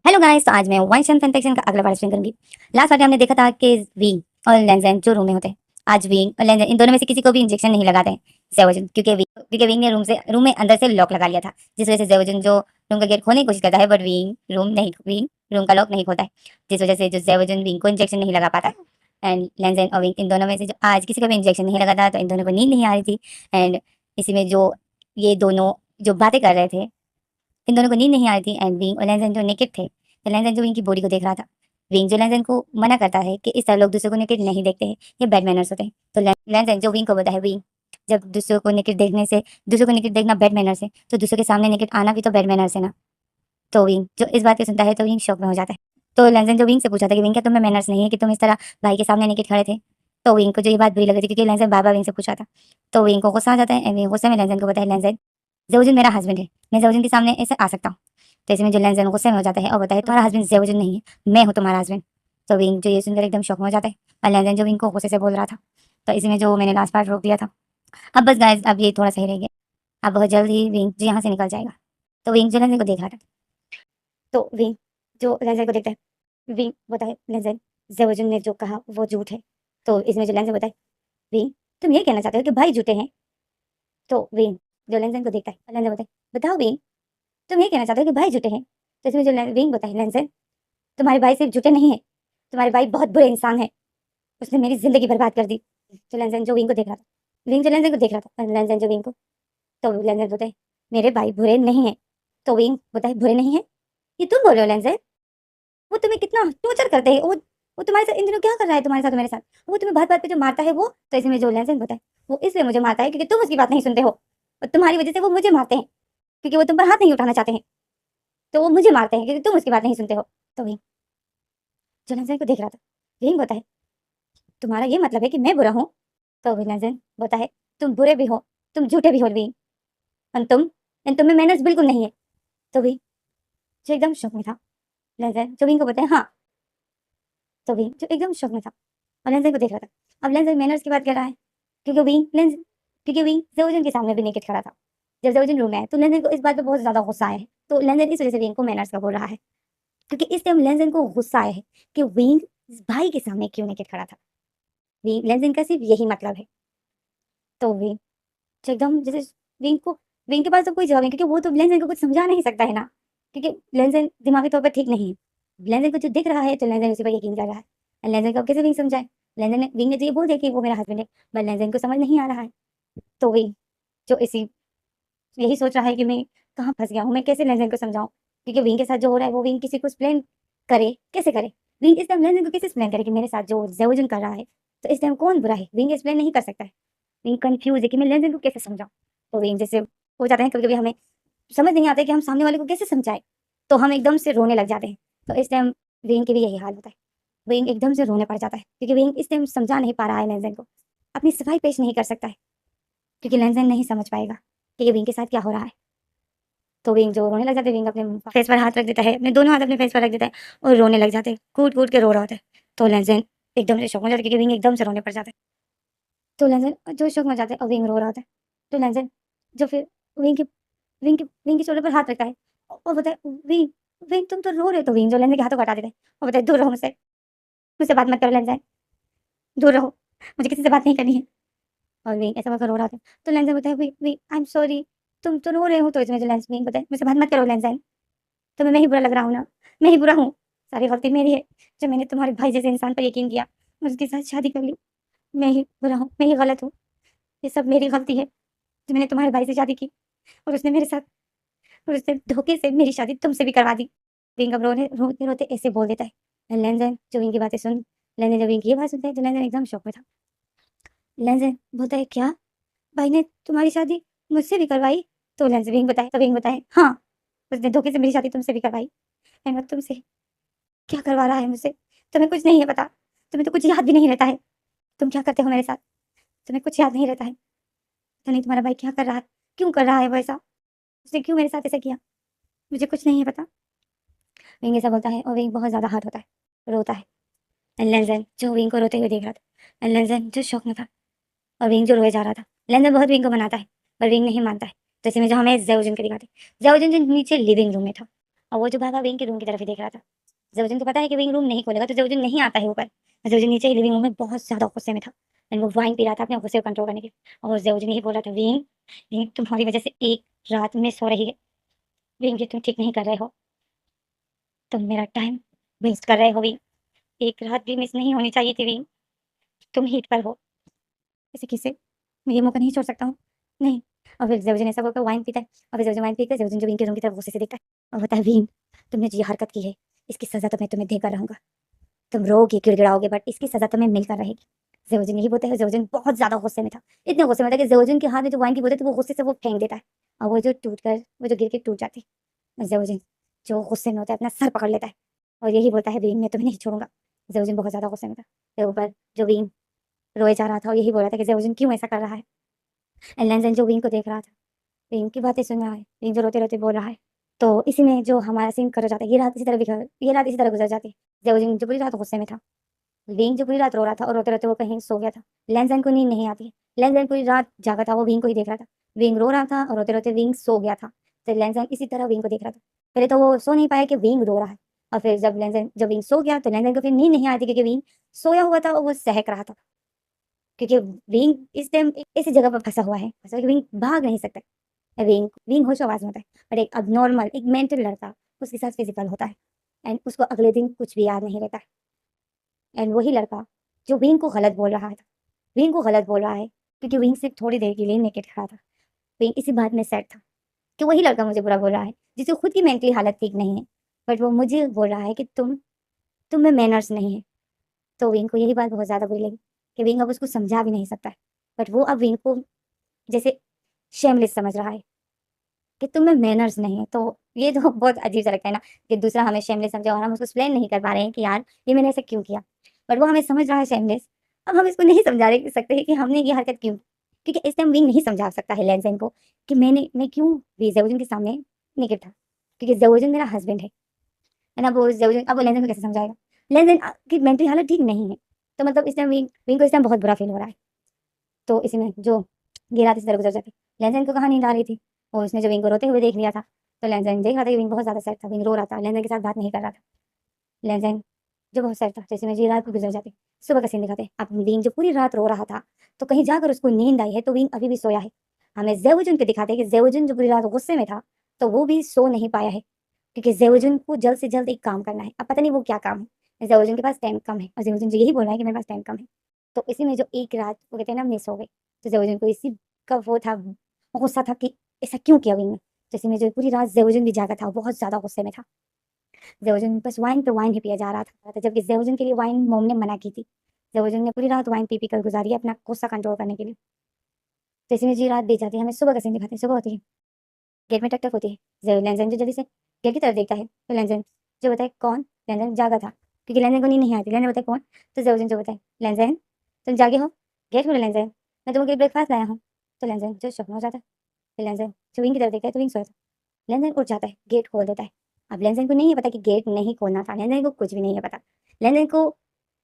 Hello guys, तो आज मैं वन शन फैन सेक्शन का अगला पार्ट एक्सप्लेन करूंगी। लास्ट पार्ट में हमने देखा था कि विंग और लेंजेन जो रूम में होते हैं, आज विंग और लेंजेन इन दोनों में से किसी को भी इंजेक्शन नहीं लगाते हैं जेवोजन, क्योंकि विंग ने रूम से रूम में अंदर से लॉक लगा लिया था, जिस वजह से जेवोजन जो रूम का गेट खोलने की कोशिश करता है, बट विंग रूम का लॉक नहीं खोलता है, जिस वजह से जो जेवोजन विंग को इंजेक्शन नहीं लगा पाता है। एंड लेंजेन और विंग इन दोनों में से जो आज किसी को भी इंजेक्शन नहीं लगा था, तो इन दोनों को नींद नहीं आ रही थी। एंड इसी में जो ये दोनों जो बातें कर रहे थे, इन दोनों को नींद नहीं आ रही थी। एंड विंग और लेंजन जो नेकेड थे, तो लेंजन जो विंग की बॉडी को देख रहा था। विंग जो लेंजन को मना करता है कि इस तरह लोग दूसरे को नेकेड नहीं देखते हैं, ये बैड मैनर्स होते हैं। तो लेंजन जो विंग को बोलता है, विंग जब दूसरे को नेकेड देखना बैड मैनर्स है, तो दूसरे के सामने नेकेड आना भी तो बैड मैनर्स है ना। तो विंग जो इस बात को सुनता है, तो विंग शॉक में हो जाता है। तो लेंजन जो विंग से पूछा था कि विंग, क्या तुम्हें मैनर्स नहीं है कि तुम इस तरह भाई के सामने नेकेड खड़े थे। तो विंग को जो ये बात बुरी लगी थी, क्योंकि लेंजन बार बार विंग से पूछा था। तो विंग को गुस्सा आ जाता है। विंग गुस्से में लेंजन को बताया, लेंजन जेवुजिन मेरा हस्बैंड है, मैं जेवुजिन के सामने ऐसे आ सकता हूँ। तो इसमें जो लेंजन गुस्से में हो जाता है और बताए, तुम्हारा हस्बैंड जेवुजिन नहीं है, मैं हूँ तुम्हारा हस्बैंड। तो विंग जो ये सुनकर एकदम शॉक में हो जाता है, और लेंजन जो विंग को गुस्से से बोल रहा था। तो इसमें जो मैंने लास्ट पार्ट रोक दिया था, अब बस गाइस, अब ये थोड़ा सही रह गया। अब बहुत जल्द ही विंग जो यहाँ से निकल जाएगा। तो विंग जो लेंजन को देख रहा था, तो विंग जो लेंजन को देखता है, विंग बताए, लेंजन जेवुजिन ने जो कहा वो झूठ है। तो इसमें जो लेंजन बताए, विंग तुम ये कहना चाहते हो कि भाई झूठे हैं। तो विंग जो लेंजन को देखता है, लेंजन बताए, बताओ विंग, तुम ये कहना चाहते हो कि भाई झूठे हैं। तो इसमें जो विंग बताए, लेंजन तुम्हारे भाई सिर्फ झूठे नहीं है, तुम्हारे भाई बहुत बुरे इंसान है, उसने मेरी जिंदगी बर्बाद कर दी। तो लेंजन जो विंग को देख रहा था, विंग जो लेंजन को देख रहा था, लेंजन जो विंग को, तो लेंजन बताए, मेरे भाई बुरे नहीं है। तो विंग बताए, बुरे नहीं है, ये तुम बोल रहे हो लेंजन, वो तुम्हें कितना टॉर्चर करते हैं, वो तुम्हारे साथ इन दिनों क्या कर रहा है, तुम्हारे साथ मेरे साथ, वो तुम्हें बात बात पे जो मारता है वो। तो इसमें जो लेंजन बताए, वो इसलिए मुझे मारता है क्योंकि तुम उसकी बात नहीं सुनते हो, और तुम्हारी वजह से वो मुझे मारते हैं, क्योंकि वो तुम पर हाथ नहीं उठाना चाहते हैं, तो वो मुझे मारते हैं क्योंकि तुम उसकी बात नहीं सुनते हो। तो विंग जो लेंजन को देख रहा था, विंग बताए, तुम्हारा ये मतलब है कि मैं बुरा हूँ। तो लेंजन बताए, तुम बुरे भी हो, तुम झूठे भी हो विंग, और तुम में मैनर्स बिल्कुल नहीं है। तो विंग जो एकदम शौक में था, लेंजन जो विंग को बताए, हाँ। तो विंग जो एकदम शौक में था और लेंजन को देख रहा था। अब लेंजन मैनर्स की बात कर रहा है, क्योंकि विंग जेवुजिन के सामने भी नेकेड खड़ा था। जब जेवुजिन रूम में है, तो लेंजन को इस बात पे बहुत ज्यादा गुस्सा आया है। तो लेंजन इस वजह से विंग को मैनर्स का बोल रहा है, क्योंकि इस टाइम लेंजन को गुस्सा आया है कि विंग इस भाई के सामने क्यों नेकेड खड़ा था। विंग लेंजन का सिर्फ यही मतलब है। तो विंग जो एकदम जैसे विंग को विंग के पास तो कोई जवाब नहीं, क्योंकि वो तो लेंजन को कुछ समझा नहीं सकता है ना, क्योंकि लेंजन दिमागी तौर पर ठीक नहीं है। लेंजन को जो दिख रहा है, तो लेंजन उसी पर यकीन कर रहा है। और लेंजन को अब कैसे विंग समझाए, विंग ने तो ये बोल दिया कि वो मेरा हस्बैंड है, बट लेंजन को समझ नहीं आ रहा है। तो विंग जो इसी यही सोच रहा है कि मैं कहाँ फंस गया हूँ, मैं कैसे लेंजन को समझाऊं, क्योंकि विंग के साथ जो हो रहा है वो विंग किसी को एक्सप्लेन करे, कैसे करे। विंग इस टाइम लेंजन को कैसे एक्सप्लेन करे कि मेरे साथ जो जेवुजिन कर रहा है, तो इस टाइम कौन बुरा है, विंग एक्सप्लेन नहीं कर सकता है। विंग कंफ्यूज है कि मैं लेंजन को कैसे समझाऊं। तो विंग जैसे हो जाते हैं कभी कभी, हमें समझ नहीं आता कि हम सामने वाले को कैसे समझाए, तो हम एकदम से रोने लग जाते हैं। तो इस टाइम विंग की भी यही हाल होता है, विंग एकदम से रोने पड़ जाता है, क्योंकि विंग इस टाइम समझा नहीं पा रहा है लेंजन को, अपनी सफाई पेश नहीं कर सकता है, क्योंकि लेंजन नहीं समझ पाएगा कि ये विंग के साथ क्या हो रहा है। तो विंग जो रोने लग जाते हैं, विंग अपने फेस पर हाथ रख देता है, अपने दोनों हाथ अपने फेस पर रख देता है और रोने लग जाते हैं, कूट कूट के रो रहा होता है। तो लेंजन एकदम से शौक हो जाता है, क्योंकि विंग एकदम से रोने पड़ जाता है। तो लेंजन जो शौक में जाता है और विंग रो रहा होता है। तो लेंजन जो फिर विंग के विंग के शोल्डर पर हाथ रखता है और बताए, विंग विंग तुम तो रो रहे हो। तो विंग जो लेंजन के हाथों को हटा देता है और बताए, दूर रहो मुझसे, मुझसे बात मत करो लेंजन, दूर रहो, मुझे किसी से बात नहीं करनी है। और विंग ऐसा बोलकर रो रहा था। तो लेंजन बताए, we we I am sorry, तुम तो रो रहे हो। तो इसमें जो लेंस विंग बताए, मुझसे बात मत करो लेंजन, तुम्हें मैं ही बुरा लग रहा हूँ ना, मैं ही बुरा हूँ, सारी गलती मेरी है, जो मैंने तुम्हारे भाई जैसे इंसान पर यकीन किया, उसके साथ शादी कर ली, मैं ही बुरा हूँ, मैं ही गलत हूँ, ये सब मेरी गलती है, जो मैंने तुम्हारे भाई से शादी की और उसने मेरे साथ और उसने धोखे से मेरी शादी तुमसे भी करवा दी। विंग अब रोने रोते रोते ऐसे बोल देता है। लेंजन जो विंग की बातें सुन लेंजन जब विंग की ये बात सुनता है, तो लेंजन एकदम शौक में था। लेंजन बोलता है, क्या भाई ने तुम्हारी शादी मुझसे भी करवाई। तो लेंजन विंग बताए, हाँ, उसने धोखे से मेरी शादी तुमसे भी करवाई। अहमद तुमसे क्या करवा रहा है मुझसे, तुम्हें कुछ नहीं है पता, तुम्हें तो कुछ याद भी नहीं रहता है, तुम क्या करते हो मेरे साथ, तुम्हें कुछ याद नहीं रहता है, पता नहीं तुम्हारा भाई क्या कर रहा है, क्यों कर रहा है वो ऐसा, उसने क्यों मेरे साथ ऐसा किया, मुझे कुछ नहीं है पता। विंग ऐसा बोलता है और विंग बहुत ज्यादा हर्ट होता है, रोता है। एंड लेंजन जो विंग को रोते हुए देख रहा था, एंड लेंजन जो शौक में था और विंग जो रोए जा रहा था, लेंजन बहुत विंग को मनाता है पर विंग नहीं मानता है। जैसे में जो हमें जेवुजिन के दिखाते, जेवुजिन जो नीचे लिविंग रूम में था, और वो जो भागा विंग के रूम की तरफ ही देख रहा था। ज़ेवुजन को पता है कि विंग रूम नहीं खोलेगा तो ज़ेवुजन नहीं आता है ऊपर। ज़ेवुजन नीचे ही लिविंग रूम में बहुत ज़्यादा गुस्से में था एंड वो वाइन पी रहा था अपने गुस्से को कंट्रोल करने के लिए। और ज़ेवुजन यही बोल रहा था, विंग, विंग तुम्हारी वज़ह से एक रात मिस हो रही है। विंग ये तुम ठीक नहीं कर रहे हो। तुम मेरा टाइम वेस्ट कर रहे हो विंग। एक रात भी मिस नहीं होनी चाहिए थी विंग। तुम हीट पर हो। ऐसे कैसे? मैं ये मौका नहीं छोड़ सकता हूँ। नहीं। और फिर ज़ेवुजन ऐसा बोलकर वाइन पीता है और फिर ज़ेवुजन वाइन पीकर ज़ेवुजन जो विंग के रूम की तरफ गुस्से से देखता है और बोलता है, विंग, तुमने जो ये हरकत की है, इसकी सज़ा तो मैं तुम्हें देकर रहूँगा। तुम रोओगे, गिड़गिड़ाओगे बट इसकी सज़ा तुम्हें मिलकर रहेगी। ज़ेवुजन यही बोलता है। ज़ेवुजन बहुत ज़्यादा गुस्से में था। इतने गुस्से में था कि ज़ेवुजन के हाथ में जो वाइन की बोतल थी वो गुस्से से वो फेंक देता है और वो जो गिर के टूट जाती है। ज़ेवुजन जो गुस्से में होता है अपना सर पकड़ लेता है और यही बोलता है, विंग, मैं तुम्हें नहीं छोड़ूँगा। ज़ेवुजन बहुत ज़्यादा गुस्से में था। फिर ऊपर जो विंग रोए जा रहा था और यही बोल रहा था कि ज़ेवुजन क्यों ऐसा कर रहा है? एंड लैंज़न जो विंग को देख रहा था, विंग की बातें सुन रहा है, विंग जो रोते-रोते बोल रहा है। तो इसी में जो हमारा सीन कट हो जाता है, ये रात इसी तरह गुज़र जाती है। ज़ेवुजन जो पूरी रात गुस्से में था, विंग जो पूरी रात रो रहा था और रोते-रोते वो कहीं सो गया था। लैंज़न को नींद नहीं आती है। लैंज़न पूरी रात जागा था, वो विंग को ही देख रहा था। विंग रो रहा था और रोते-रोते विंग सो गया था। तो लैंज़न इसी तरह विंग को देख रहा था। पहले तो वो सो नहीं पाया कि विंग रो रहा है और फिर जब विंग सो गया तो लैंज़न को फिर नींद नहीं आती क्योंकि विंग सोया हुआ था और वो सहक रहा था। क्योंकि विंग इस टाइम एक ऐसी जगह पर फँसा हुआ है, फँसा कि विंग भाग नहीं सकता। विंग विंग होश-ओ-हवास में होता है, बट एक एबनॉर्मल, एक मेंटल लड़का उसके साथ फिज़िकल होता है एंड उसको अगले दिन कुछ भी याद नहीं रहता है। एंड वही लड़का जो विंग को गलत बोल रहा था, विंग को गलत बोल रहा है क्योंकि विंग सिर्फ़ थोड़ी देर के लिए नेकेड खड़ा था। विंग इसी बात में सैड था कि वही लड़का मुझे बुरा बोल रहा है, जिसकी खुद की मेंटली हालत ठीक नहीं है, बट वो मुझे बोल रहा है कि तुम में मैनर्स नहीं है। तो विंग को यही बात बहुत ज़्यादा बुरी लगी कि विंग अब उसको समझा भी नहीं सकता है, बट वो अब विंग को जैसे शेमलेस समझ रहा है कि तुम्हें मैनर्स नहीं है। तो ये तो बहुत अजीब-सा लगता है ना कि दूसरा हमें शेमलेस समझे और हम उसको एक्सप्लेन नहीं कर पा रहे हैं कि यार ये मैंने ऐसा क्यों किया। बट वो हमें समझ रहा है शेमलेस। अब हम इसको नहीं समझा रहे सकते हैं कि हमने ये हरकत क्यों, क्योंकि इस टाइम विंग नहीं समझा सकता है लैंज़ेन को कि मैं क्यों भी ज़ेवुजन के सामने नेकेड था, क्योंकि ज़ेवुजन मेरा हस्बैंड है। है ना? अब वो लैंज़ेन को कैसे समझाएगा? लैंज़ेन की मेंटल हालत ठीक नहीं है। तो मतलब इस टाइम विंग विंग को इस टाइम बहुत बुरा फ़ील हो रहा है। तो इसी में जो ये रात इसी तरह गुज़र जाती। लैंज़ेन को कहाँ नींद आ रही थी और उसने जो विंग को रोते हुए देख लिया था, तो लैंज़ेन देख रहा था कि विंग बहुत ज़्यादा सैड था, विंग रो रहा था, लैंज़ेन के साथ बात नहीं कर रहा था। लैंज़ेन जो बहुत सैड था, जैसे में ये रात को गुज़र जाती। सुबह का सीन दिखाते हैं, अब विंग जो पूरी रात रो रहा था, तो कहीं जाकर उसको नींद आई है, तो विंग अभी भी सोया है। हमें ज़ेवुजुन को दिखाते हैं कि ज़ेवुजुन जो पूरी रात गुस्से में था, तो वो भी सो नहीं पाया है, क्योंकि ज़ेवुजुन को जल्द से जल्द एक काम करना है। अब पता नहीं वो क्या काम है, ज़ेवुजुन के पास टाइम कम है और ज़ेवुजुन जो यही बोल रहा है कि मेरे पास टाइम कम है। तो इसी में जो एक रात वो कहते हैं ना मिस हो गई, तो ज़ेवुजुन को इसी का वो था, गुस्सा था कि ऐसा क्यों किया विंग ने। तो इसी में जो पूरी रात ज़ेवुजुन भी जागा था, बहुत ज़्यादा गुस्से में था। ज़ेवुजुन बस वाइन पे वाइन ही पिया जा रहा था, जबकि ज़ेवुजुन के लिए वाइन मॉम ने मना की थी। ज़ेवुजुन ने पूरी रात वाइन पी-पी कर गुज़ारी है अपना गुस्सा कंट्रोल करने के लिए। तो इसी में जी रात बीत जाती है, हमें सुबह का सीन दिखाते हैं, सुबह होती है, गेट में टक-टक होती है। लैंज़ेन जो जल्दी से गेट की तरफ देखता है, तो लैंज़ेन जो बताए कौन? लैंज़ेन जागा था, क्योंकि लैंज़ेन को नींद नहीं आई थी। लैंज़ेन बताए कौन? तो ज़ेवुजुन जो बताए, लैंज़ेन तुम जागे हो? गेट खोलो लैंज़ेन, मैं तुम्हारे लिए ब्रेकफ़ास्ट लाया हूँ। तो लैंज़ेन जो शौक में हो जाता है, फिर लैंज़ेन जो विंग की तरफ देखता है, तो विंग सोया था। लैंज़ेन उठ जाता है, गेट खोल देता है। अब लैंज़ेन को नहीं है पता कि गेट नहीं खोलना था, लैंज़ेन को कुछ भी नहीं है पता। लैंज़ेन को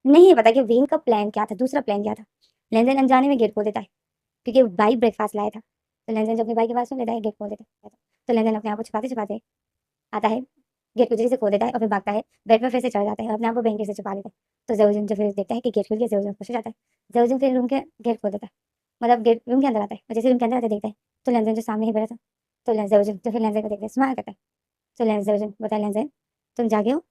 नहीं है पता कि विंग का प्लान क्या था, दूसरा प्लान क्या था। लैंज़ेन अनजाने में गेट खोल देता है, क्योंकि भाई ब्रेकफ़ास्ट लाया था। तो लैंज़ेन जब अपने भाई की बात सुन लेता है, गेट खोल देता है। तो लैंज़ेन अपने आप को छुपाते-छुपाते आता है, गेट को जल्दी से खोल देता है और फिर भागता है, बेड पर फिर से चढ़ जाता है और अपने आप को ब्लैंकेट से छुपा लेता है। तो ज़ेवुजुन जो फिर देखता है कि गेट खुल गया, ज़ेवुजुन खुश हो जाता है। ज़ेवुजुन फिर रूम के गेट खोल देता है, मतलब गेट रूम के अंदर आता है और जैसे रूम के अंदर आते देखता है, तो लैंज़ेन जो सामने ही बैठा था। तो ज़ेवुजुन तो फिर लैंज़ेन को देखता है, स्माइल करता है। तो ज़ेवुजुन बोलता है, लैंज़ेन तुम जागे हो?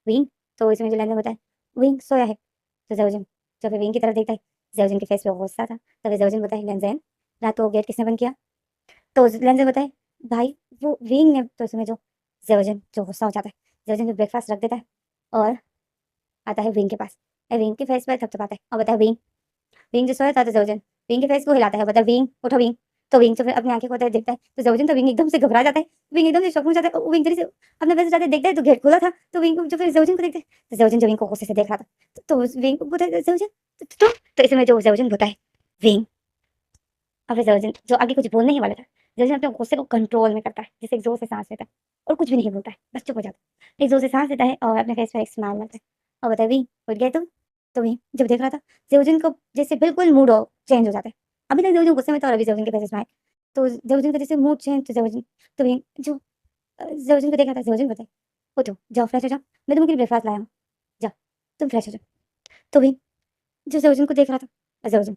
विंग? तो इसमें जो लैंज़ेन बोलता है, विंग सोया है। तो ज़ेवुजुन तो फिर विंग की तरफ देखता है, ज़ेवुजुन के फेस पे गुस्सा था। तो फिर ज़ेवुजुन बोलता है, लैंज़ेन रात को गेट किसने बंद किया? तो लैंज़ेन बोलता है, भाई वो विंग ने। तो इसमें जो ज़ेवुजुन जो गुस्सा हो जाता है, ज़ेवुजुन जो ब्रेकफ़ास्ट रख देता है और आता है विंग के पास। विंग के फेस पे थपथपाता है और बोलता है, विंग। विंग जो सोया था, तो ज़ेवुजुन विंग के फेस को हिलाता है, बोलता है, विंग उठो विंग। तो विंग तो फिर अपनी आँखें खोलता है, देखता है, तो ज़ेवुजुन तो विंग एकदम से घबरा जाता है। विंग एकदम से शॉक में जाता है, विंग जल्दी से अपना फेस उठाता है, देखता है तो गेट खुला था। तो विंग जो फिर ज़ेवुजुन को देखता है, तो ज़ेवुजुन जो विंग को गुस्से से देख रहा था, तो विंग बोलता है, ज़ेवुजुन तो इसमें जो ज़ेवुजुन बोलता है, विंग। और फिर ज़ेवुजुन जो आगे कुछ बोलने ही वाला था, ज़ेवुजुन अपने गुस्से को कंट्रोल में करता है, जैसे एक ज़ोर से साँस लेता है और कुछ भी नहीं बोलता है, बस चुप हो जाता है। एक ज़ोर से साँस लेता है और अपने फेस पे एक स्माइल मारता है और बोलता है, "विंग, उठ गए तुम?" तो विंग जब देख रहा था, ज़ेवुजुन को जैसे बिल्कुल मूड चेंज हो जाता है। अभी तक ज़ेवुजुन गुस्से में था और अभी ज़ेवुजुन के फेस स्माइल। तो ज़ेवुजुन का जैसे मूड चेंज, तो विंग जो ज़ेवज़ुन को देख रहा था, ज़ेवज़ुन बताए, उठो, जाओ फ्रेश हो जाओ, मैं तुम्हारे लिए ब्रेकफ़ास्ट लाया हूँ, जाओ, तुम फ्रेश हो जाओ। तो विंग जो ज़ेवज़ुन को देख रहा था, ज़ेवज़ुन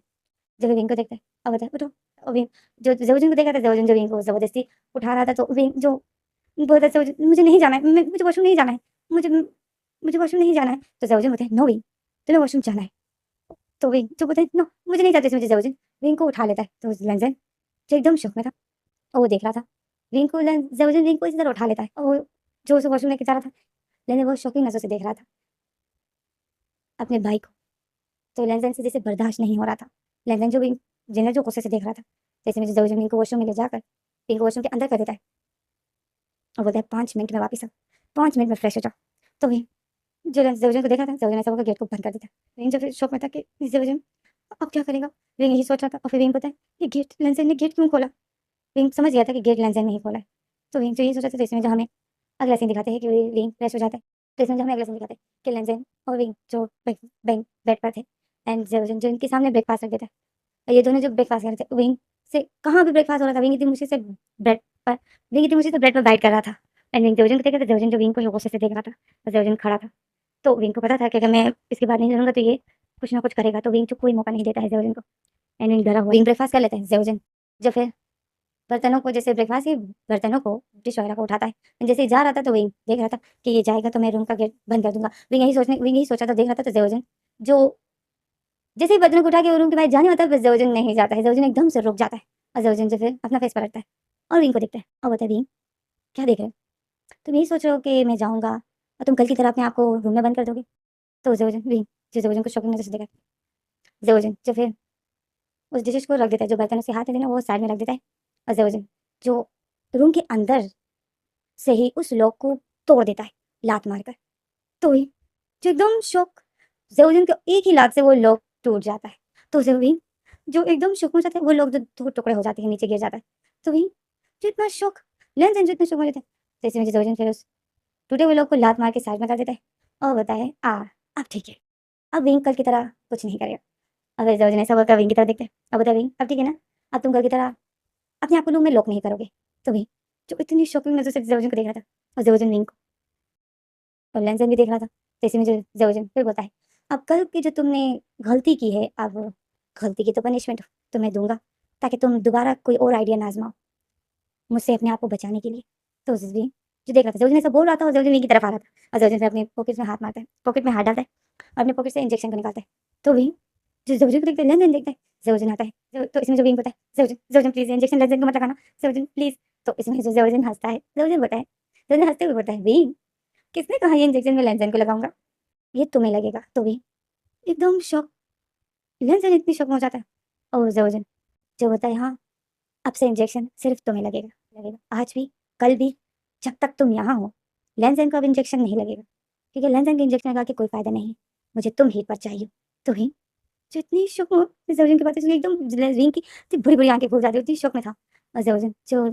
जब विंग को देखता है और बताए, उठो, और विंग जो ज़ेवज़ुन को देख रहा था, ज़ेवज़ुन जो विंग को ज़बरदस्ती उठा रहा था, तो विंग जो बोलता है ज़ेवज़ुन, मुझे नहीं जाना है, मैं मुझे वॉशरूम नहीं जाना है, मुझे मुझे वॉशरूम नहीं जाना है। तो ज़ेवज़ुन बोलता है, नो विंग, तुम्हें वॉशरूम जाना है। तो विंग जो बोलता है, नो मुझे नहीं जाते, इसमें ज़ेवज़ुन विंग को उठा लेता है। तो लेंज़न जो एकदम शॉक में था और वो देख रहा था, विंग को ज़ेवज़ुन विंग को इसी तरह उठा लेता है और वो जो उसे वॉशरूम लेके जा रहा था, लेंज़न बहुत शॉकिंग नज़रों से देख रहा था अपने भाई को। तो लेंज़न से जैसे बर्दाश्त नहीं हो रहा था। लेंज़न जो विंग जिन्हें जो गुस्से से देख रहा था, जैसे में ज़ेवज़ुन विंग को वॉशरूम में ले जाकर विंग को वॉशरूम के अंदर कर देता है और बोलता है, 5 मिनट में वापस आओ, 5 मिनट में फ्रेश हो जाओ। तो विंग जो ज़ेवज़ुन को देखा था, ज़ेवज़ुन ऐसा होकर गेट को बंद कर देता है। विंग जो फिर शॉक में था कि ज़ेवज़ुन अब क्या करेगा? विंग यही सोच रहा था और फिर विंग पता है, ये गेट लेंज़न ने गेट क्यों खोला? विंग समझ गया था कि गेट लेंज़न ने ही खोला है। तो विंग जो यही सोच रहा था, तो इसमें जो हमें अगला सीन दिखाते हैं कि विंग फ्रेश हो जाता है। तो इसमें जो हमें अगला सीन दिखाते हैं कि लेंज़न और विंग जो बेड पर थे एंड ज़ेवज़ुन जो इनके सामने ब्रेकफ़ास्ट रख देता है। और ये दोनों जो ब्रेकफ़ास्ट कर रहे थे, विंग से कहाँ भी ब्रेकफ़ास्ट हो रहा था, विंग इतनी मुश्किल से ब्रेड पर विंग इतनी मुश्किल से ब्रेड पर बाइट कर रहा था एंड विंग ज़ेवज़ुन को देख रहा था, ज़ेवज़ुन जो विंग को गुस्से से देख रहा था और ज़ेवज़ुन खड़ा था। तो विंग को पता था कि अगर मैं इसके बाद नहीं चलूँगा तो ये कुछ ना कुछ करेगा, तो विंग जो कोई मौका नहीं देता है ज़ेवज़ुन को एंड विंग डरा हुआ विंग ब्रेकफ़ास्ट कर लेता है ज़ेवज़ुन जो फिर बर्तनों को जैसे ब्रेकफ़ास्ट के बर्तनों को डिश वगैरह को उठाता है। जैसे ही जा रहा था तो विंग देख रहा था कि ये जाएगा तो मैं रूम का गेट बंद कर दूँगा। विंग यही सोचा था, देख रहा था तो ज़ेवज़ुन जो जैसे ही बर्तनों को उठा के वो रूम के बाहर जाने होता है, बस ज़ेवज़ुन नहीं जाता है। ज़ेवज़ुन एकदम से रुक जाता है और ज़ेवज़ुन जो फिर अपना फेस पलटता है और विंग को देखता है और बोलता है, विंग क्या देख रहे हो? तुम यही सोच रहे हो कि मैं जाऊँगा और तुम कल की तरह अपने आप को रूम में बंद कर दोगे? तो ज़ेवज़ुन विंग जो ज़ेवज़ुन को शॉकिंग नज़र से देखा, ज़ेवज़ुन जो फिर उस डिशेज़ को रख देता है, जो बर्तन उसके हाथ में थे ना वो साइड में रख देता है और ज़ेवज़ुन जो रूम के अंदर से ही उस लॉक को तोड़ देता है, लात मारकर। तो ही जो एकदम शॉक, ज़ेवज़ुन को एक ही लात से वो लॉक टूट जाता है। तो ज़ेवज़ुन जो एकदम शॉक हो जाता है, वो लॉक जो 2 टुकड़े हो जाते हैं, नीचे गिर जाता है। तो वही जो इतना शॉक लेनज़न जो इतना शॉक हो जाता है, तो ऐसे में ज़ेवज़ुन फिर उस टूटे हुए लॉक को लात मार के साइड में कर देता है और बताता है, अब ठीक है, अब विंग कल की तरह कुछ नहीं करेगा। अब ज़ेवज़ुन ऐसा बोलकर विंग की तरफ देखता है और बोलता है, विंग अब ठीक है ना? अब तुम कल की तरह अपने आप को रूम में लॉक नहीं करोगे। तो वही जो इतनी शॉकिंग नज़र से ज़ेवज़ुन को देख रहा था और ज़ेवज़ुन विंग को और लेंज़न भी देख रहा था। तो ऐसे में जो ज़ेवज़ुन फिर बोलता है, अब कल की जो तुमने गलती की है, अब गलती की तो पनिशमेंट तुम्हें दूँगा, ताकि तुम दोबारा कोई और आइडिया ना आज़माओ मुझसे अपने आप को बचाने के लिए। तो ज़ेवज़ुन जो देख रहा था, ज़ेवज़ुन ऐसा बोल रहा था और ज़ेवज़ुन विंग की तरफ आ रहा था और ज़ेवज़ुन फिर अपने पॉकेट में हाथ मारता है, पॉकेट में हाथ डालता है और अपने पॉकेट से इंजेक्शन को निकालता है। तो विंग जो ज़ेवज़ुन को देखता है, लेंज़न देखता है, ज़ेवज़ुन आता है। तो इसमें जो विंग बोलता है, "ज़ेवज़ुन, ज़ेवज़ुन प्लीज़ इंजेक्शन लेंज़न को मत लगाना, ज़ेवज़ुन प्लीज़।" तो इसमें जो ज़ेवज़ुन हँसता है, ज़ेवज़ुन बोलता है, ज़ेवज़ुन हँसते हुए बोलता है, "विंग किसने कहा ये इंजेक्शन मैं लेंज़न को लगाऊँगा? ये तुम्हें लगेगा।" तो विंग एकदम शॉक, लेंज़न इतनी शॉक में हो जाता है और ज़ेवज़ुन जो बोलता है, "हाँ, अब से इंजेक्शन सिर्फ़ तुम्हें लगेगा। आज भी, कल भी, जब तक तुम यहाँ हो, लेंज़न को अब इंजेक्शन नहीं लगेगा, क्योंकि लेंज़न के इंजेक्शन लगा के कोई फ़ायदा नहीं है। मुझे तुम ही पर चाहिए।" तो विंग जो इतनी शॉक में ज़ेवज़ुन की बातें सुन के एकदम विंग की इतनी बड़ी-बड़ी आँखें खुल जाती है, इतनी शॉक में था और ज़ेवज़ुन जो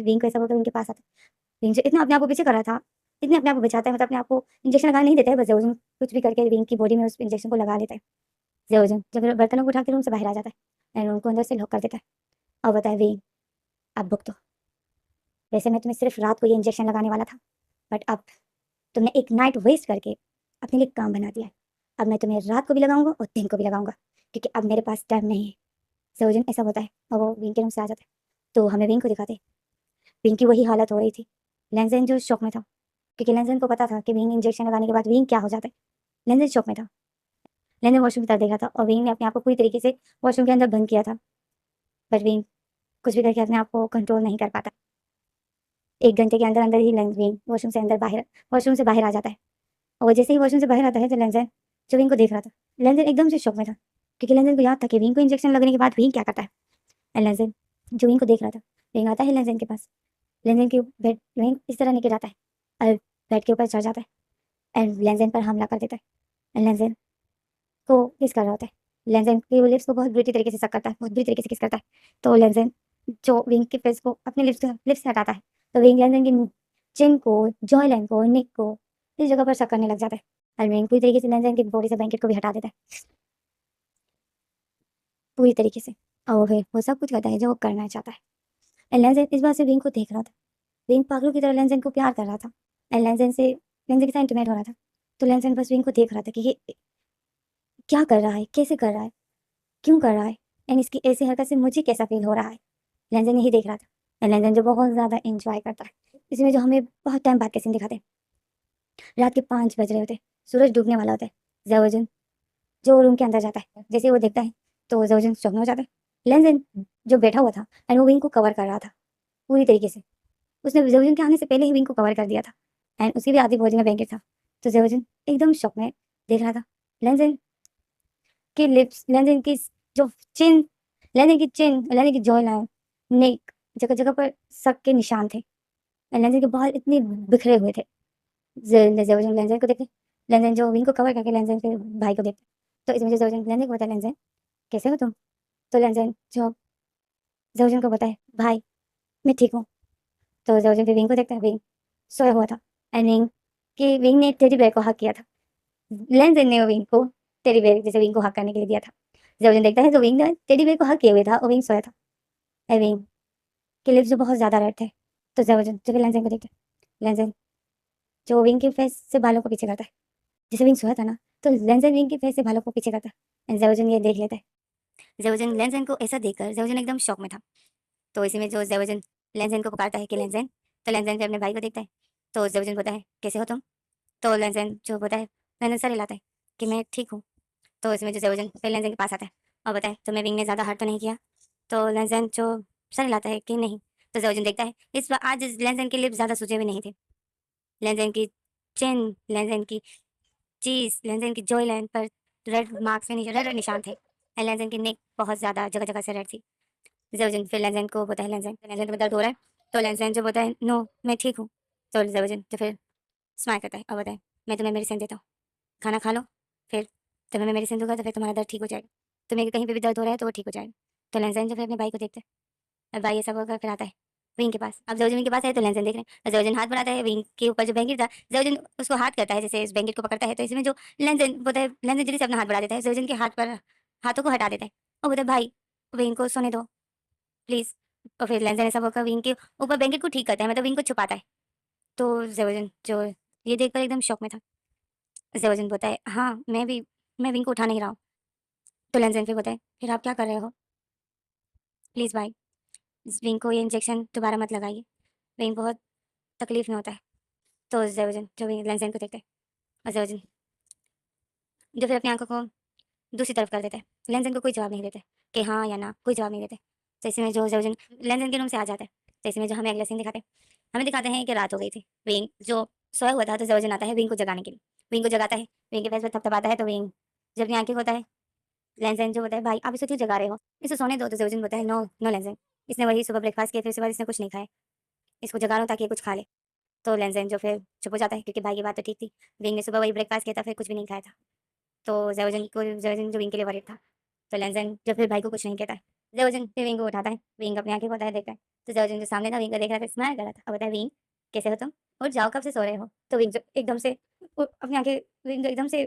विंग को ऐसा बोलकर उनके पास आता है। विंग जो इतना अपने आप को पीछे कर रहा था, इतने अपने आप को बचाता है, मतलब अपने आप को इंजेक्शन लगाने नहीं देता है, बस ज़ेवज़ुन कुछ भी करके विंग की बॉडी में उस इंजेक्शन को लगा लेता है। ज़ेवज़ुन जब फिर बर्तनों को उठा के रूम से बाहर आ जाता है एंड उनको अंदर से लॉक कर देता है और बोलता है, "विंग अब भुगतो। वैसे मैं तुम्हें सिर्फ़ रात को ये इंजेक्शन लगाने वाला था, बट अब तुमने एक नाइट वेस्ट करके अपने लिए काम बना दिया है। अब मैं तुम्हें रात को भी लगाऊँगा और दिन को भी लगाऊँगा, क्योंकि अब मेरे पास टाइम नहीं है।" ज़ेवज़ुन ऐसा बोलता है और वो विंग के रूम से आ जाता है। तो हमें विंग को दिखाते हैं, विंग की वही हालत हो रही थी। लेंज़न जो शॉक में था, क्योंकि लेंज़न को पता था कि विंग इंजेक्शन लगाने के बाद विंग क्या हो जाता है। लेंज़न शॉक में था। लेंज़न वॉशरूम की तरफ देख रहा था और विंग ने अपने आप को पूरी तरीके से वॉशरूम के अंदर बंद किया था। बट विंग कुछ भी करके अपने आप को कंट्रोल नहीं कर पाता। 1 घंटे के अंदर-अंदर ही विंग वॉशरूम से बाहर आ जाता है और जैसे ही वॉशरूम से बाहर आता है तो लेंज़न जो विंग को देख रहा था, लेंज़न एकदम से शॉक में था, क्योंकि लेंज़न को याद था कि विंग को इंजेक्शन लगने के बाद विंग क्या करता है। एंड लेंज़न जो विंग को देख रहा था, विंग आता है लेंज़न के पास, लेंज़न के बेड विंग इस तरह लेके जाता है और बेड के ऊपर चढ़ जाता है एंड लेंज़न पर हमला कर देता है एंड लेंज़न को किस कर रहा होता है। लेंज़न की लिप्स को बहुत बुरी तरीके से सक करता है, बहुत बुरी तरीके से किस करता है। तो लेंज़न जो विंग के फेस को अपने लिप्स से हटाता है, तो विंग लेंज़न की चिन को, जॉ लाइन को, नेक को इस जगह पर सक करने लग जाता है और विंग पूरी तरीके से लेंज़न की बॉडी से ब्लैंकेट को भी हटा देता है, पूरी तरीके से। और फिर वो सब कुछ करता है जो वो करना चाहता है। एंड लेंज़न इस बात से विंग को देख रहा था विंग पागलों की तरह लेंजन को प्यार कर रहा था एंड लेंजन के साथ इंटीमेट हो रहा था। तो लेंजन बस विंग को देख रहा था कि ये क्या कर रहा है, कैसे कर रहा है, क्यों कर रहा है एंड इसकी ऐसी हरकत से मुझे कैसा फील हो रहा है। लेंजन यही देख रहा था एंड लेंजन जो बहुत ज़्यादा एंजॉय करता है। इसमें जो हमें बहुत टाइम बाद के सीन दिखाते हैं, रात के 5 बज रहे होते, सूरज डूबने वाला होता है। जयोजन जो रूम के अंदर जाता है, जैसे ही वो देखता है तो जयोजन शॉक में हो जाता है। लेंजन जो बैठा हुआ था एंड वो विंग को कवर कर रहा था पूरी तरीके से। उसने जयोजन के आने से पहले ही विंग को कवर कर दिया था एंड उसकी भी आधी बॉडी में ब्लैंकेट था। तो जयोजन एकदम शॉक में देख रहा था। लेंजन की लिप्स, लेंजन की जो चिन, लेंजन की जॉ लाइन, नेक, जगह जगह पर शक के निशान थे। लेंजन के बाल इतने बिखरे हुए थे। जयोजन लेंजन को देखते, लेंजन जो विंग को कवर करके लेंजन के भाई को देखते। तो इसमें जो जयोजन लेंजन को बताया, लेंजन कैसे हो तुम? तो लेंजन जो जयोजन को बताए, भाई मैं ठीक हूँ। तो जयोजन फिर विंग को देखता है, विंग सोया हुआ था एंड विंग ने टेडी बेयर को हक किया था। लेंजन ने विंग को टेडी बेयर जैसे विंग को हक करने के लिए दिया था। जयोजन देखता है तो विंग ने टेडी बेयर को हक किए हुए था और विंग सोया था। एंड विंग के लिप्स जो बहुत ज्यादा रेड थे। तो जयोजन जब लेंजन को देखते, लेंजन जो विंग के फेस से बालों को पीछे करता है, जैसे विंग सोया था ना, तो लेंजन विंग के फेस से बालों को पीछे करता है एंड जयोजन ये देख लेता है। जयोजन लेंजन को ऐसा देखकर जयोजन एकदम शॉक में था। तो इसी में जो जयोजन लेंजन को पुकारता है कि लेंजन, तो लेंजन फिर अपने भाई को देखता है। तो जयोजन बोलता है कैसे हो तुम? तो लेंजन जो बोलता है, लेंजन सर हिलाता है कि मैं ठीक हूँ। तो इसमें जो जयोजन फिर लेंजन के पास आता है और बताए तुम्हें विंग ने ज़्यादा हर्ट तो नहीं किया? तो लेंजन जो सर हिलाता है कि नहीं। तो जयोजन देखता है इस बार आज लेंजन के लिप्स ज़्यादा सूजे हुए नहीं थे। लेंजन की चिन, लेंजन की चीज, लेंजन की जॉय लाइन पर रेड मार्क्स में रेड निशान थे एंड लेंजन की नेक बहुत ज़्यादा जगह जगह से रेड थी। जयोजन फिर लेंजन को बोलता है, लेंजन में दर्द हो रहा है? तो लेंजन जो बोलता है नो मैं ठीक हूँ। तो जयोजन तो फिर स्माइल करता है और बताए मैं तुम्हें मेडिसिन देता हूँ, खाना खा लो, फिर तुम्हें मैं मेडिसिन दूंगा तो फिर तुम्हारा दर्द ठीक हो जाएगा। तुम्हें कहीं पे भी दर्द हो रहा है तो वो ठीक हो जाएगा। तो लेंजन जो फिर अपने भाई को देखते हैं और भाई ये सब होकर फिर आता है विंग के पास। अब जयोजन विंग के पास है तो लेंजन देख रहे हैं, जयोजन हाथ बढ़ाता है विंग के ऊपर जो बैंकेट था। जयोजन उसको हाथ करता है जैसे इस बैंकेट को पकड़ता है। तो इसमें जो लेंजन बोलता है, लेंजन जल्दी से अपना हाथ बढ़ा देता है जयोजन के हाथ पर, हाथों को हटा देता है और बोलता है भाई विंग को सोने दो प्लीज। और फिर लेंजन ऐसा होकर विंग के ऊपर बैंकेट को ठीक करता है, मतलब विंग को छुपाता है। तो जयोजन जो ये देखकर एकदम शॉक में था। जयोजन बोलता है हाँ मैं विंग को उठा नहीं रहा हूँ। तो लेंजन फिर बोलता है फिर आप क्या कर रहे हो? प्लीज़ भाई इस विंग को ये इंजेक्शन दोबारा मत लगाइए, विंग बहुत तकलीफ में होता है। तो जयोजन जो विंग लेंजन को देखते हैं और जयोजन जो फिर अपनी आंखों को दूसरी तरफ कर देता है। लेंजन को कोई जवाब नहीं देते कि हाँ या ना, कोई जवाब नहीं देते। तो इसी में जो जयोजन लेंजन के रूम से आ जाता है। तो इसमें जो हमें अगला सीन दिखाते हैं, हमें दिखाते हैं कि रात हो गई थी। विंग जो सोया हुआ था तो जयोजन आता है विंग को जगाने के लिए। विंग को जगाता है, विंग के फेस पर थपथपाता है। तो विंग जब अपनी आंखें खोलता है, लेंजन जो होता है भाई आप इसे क्यों जगा रहे हो, इसे सोने दो। तो जयोजन बोलता है नो नो लेंजन, इसने वही सुबह ब्रेकफास्ट किया फिर उसके बाद इसने कुछ नहीं खाया, इसको जगा रहा हूँ ताकि ये कुछ खा ले। तो लेंजन जो फिर चुप हो जाता है क्योंकि भाई की बात तो ठीक थी, विंग ने सुबह वही ब्रेकफास्ट किया था फिर कुछ भी नहीं खाया था। तो जयोजन जो विंग के लिए वरीड था। तो लेंजन जो फिर भाई को कुछ नहीं कहता है। जयोजन फिर विंग को उठाता है, विंग अपनी आंखें खोलता है, देखता है। तो जयोजन जो सामने था विंग को देख रहा था, स्माइल कर रहा था और बताया विंग कैसे हो तुम, उठ जाओ कब से सो रहे हो? तो विंग जो एकदम से अपनी आंखें, विंग जो एकदम से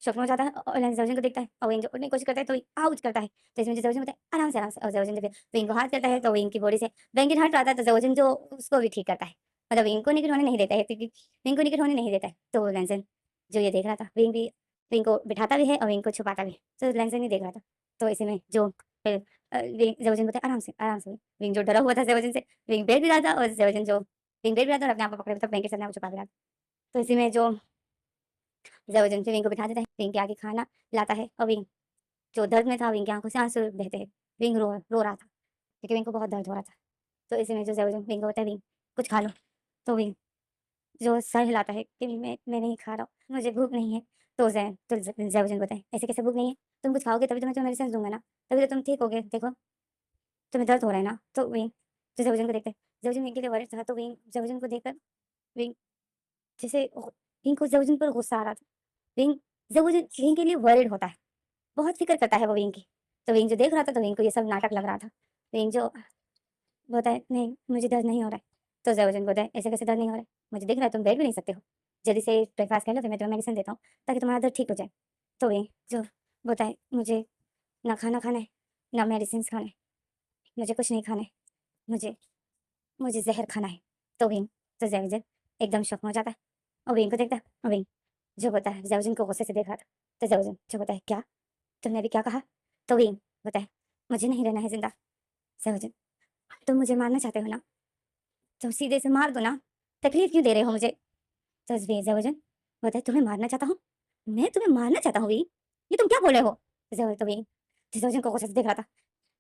शॉक में हो जाता है और जयोजन को देखता है और विंग जो उठने की कोशिश करता है तो आउच करता है। तो इसमें जो जयोजन होता है आराम से, और जयोजन जो फिर विंग को हाथ करता है तो विंग की बॉडी से ब्लैंकेट हट रहा था। तो जयोजन जो उसको भी ठीक करता है, मतलब विंग को निकट होने नहीं देता है क्योंकि विंग को निकट होने नहीं देता है। तो लेंजन जो ये देख रहा था, विंग को बिठाता भी है और विंग को छुपाता भी है। तो लेंजन ही देख रहा था। तो इसी में जो फिर विंग जयोजन बोलता है आराम से। विंग जो डरा हुआ था जयोजन से, विंग बैठ भी रहा था और जयोजन जो विंग बैठ भी रहा था और अपने आप को पकड़े हुए था ब्लैंकेट से अपने आप को छुपा भी रहा था। तो इसी में जो ज़बरदस्ती से विंग को बिठा देता है, विंग के आगे खाना लाता है और विंग जो दर्द में था, विंग की आँखों से आँसू बहते हैं। विंग रो रहा था क्योंकि विंग को बहुत दर्द हो रहा था। तो इसी में जो ज़बरदस्ती विंग को बोलता है, विंग कुछ खा लो। तो विंग जो सर हिलाता है कि मैं नहीं खा रहा हूँ, मुझे भूख नहीं है। तो ज़बरदस्ती बोलता है ऐसे कैसे भूख नहीं है? तुम कुछ खाओगे तभी तो मैं तुम्हें मेडिसिन दूँगा ना, तभी तो तुम ठीक होगे, देखो तुम्हें दर्द हो रहा है ना। तो विंग जो ज़बरदस्ती को देखता है, ज़बरदस्ती विंग के लिए वरिड था। तो विंग ज़बरदस्ती को देखकर विंग जैसे विंग को ज़बरदस्ती पर गुस्सा आ रहा था। विंग ज़बरदस्ती विंग के लिए वरिड होता है, बहुत फ़िक्र करता है वो विंग की। तो विंग जो देख रहा था तो विंग को ये सब नाटक लग रहा था। विंग जो बोलता है नहीं मुझे दर्द नहीं हो रहा है। तो ज़बरदस्ती बोलता है ऐसे कैसे दर्द नहीं हो रहा है? मुझे दिख रहा है तुम बैठ भी नहीं सकते हो। जल्दी से ब्रेकफ़ास्ट कर लो फिर मैं तुम्हें मेडिसिन देता हूँ ताकि तुम्हारा दर्द ठीक हो जाए। तो विंग जो बोलता है मुझे ना खाना खाना है, ना मेडिसिन्स खाना है, मुझे कुछ नहीं खाना है, मुझे मुझे ज़हर खाना है। तो विंग तो जैवजन एकदम शॉक में हो जाता है और विंग को देखता है और विंग जो होता है जैवजन को गुस्से से देख रहा था। तो जैवजन जो होता है क्या तुमने अभी क्या कहा? तो विंग होता है मुझे नहीं रहना है जिंदा। जैवजन तुम मुझे मारना चाहते हो ना, तो सीधे से मार दो ना, तकलीफ क्यों दे रहे हो मुझे? तो जैवजन होता है तुम्हें मारना चाहता हूँ? मैं तुम्हें मारना चाहता हूँ विंग? ये तुम क्या बोल रहे हो? तो विंग जैवजन को गुस्से से देख रहा था।